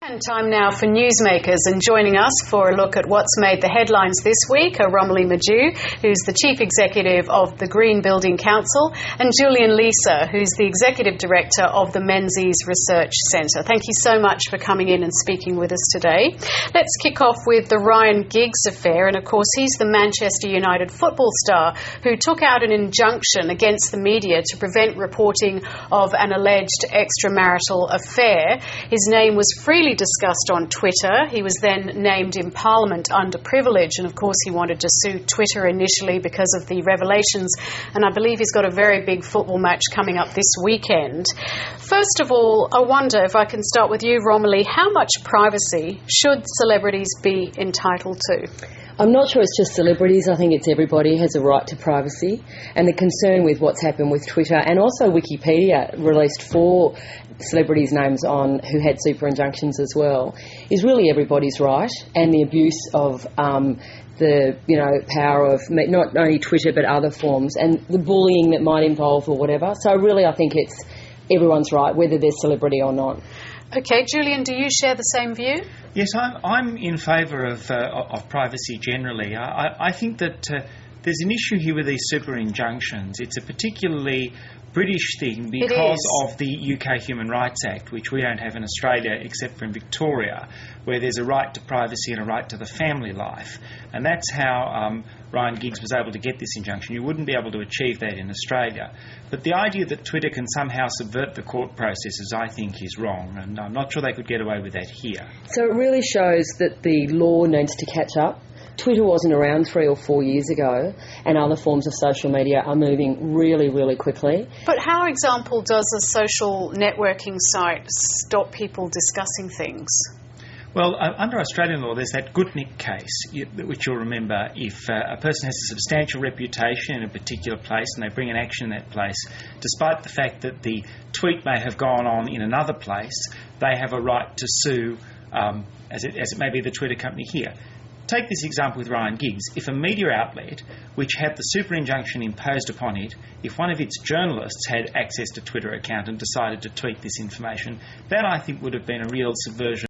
And time now for Newsmakers, and joining us for a look at what's made the headlines this week are Romilly Madew, who's the Chief Executive of the Green Building Council, and Julian Leeser, who's the Executive Director of the Menzies Research Centre. Thank you so much for coming in and speaking with us today. Let's kick off with the Ryan Giggs affair, and of course he's the Manchester United football star who took out an injunction against the media to prevent reporting of an alleged extramarital affair. His name was freely discussed on Twitter. He was then named in Parliament underprivileged, and of course he wanted to sue Twitter initially because of the revelations, and I believe he's got a very big football match coming up this weekend. First of all, I wonder if I can start with you, Romilly, how much privacy should celebrities be entitled to? I'm not sure it's just celebrities. I think it's everybody has a right to privacy. And the concern with what's happened with Twitter, and also Wikipedia released 4 celebrities' names on who had super injunctions as well, is really everybody's right, and the abuse of the power of not only Twitter but other forms, and the bullying that might involve or whatever. So really I think it's everyone's right, whether they're celebrity or not. Okay, Julian, do you share the same view? Yes, I'm in favour of privacy generally. I think that there's an issue here with these super injunctions. It's a particularly British thing because of the UK Human Rights Act, which we don't have in Australia except for in Victoria, where there's a right to privacy and a right to the family life. And that's how Ryan Giggs was able to get this injunction. You wouldn't be able to achieve that in Australia. But the idea that Twitter can somehow subvert the court processes, I think, is wrong, and I'm not sure they could get away with that here. So it really shows that the law needs to catch up. Twitter wasn't around 3 or 4 years ago, and other forms of social media are moving really, really quickly. But how, example, does a social networking site stop people discussing things? Well, under Australian law, there's that Gutnick case, which you'll remember. If a person has a substantial reputation in a particular place and they bring an action in that place, despite the fact that the tweet may have gone on in another place, they have a right to sue, as it may be the Twitter company here. Take this example with Ryan Giggs. If a media outlet, which had the super injunction imposed upon it, if one of its journalists had access to Twitter account and decided to tweet this information, that I think would have been a real subversion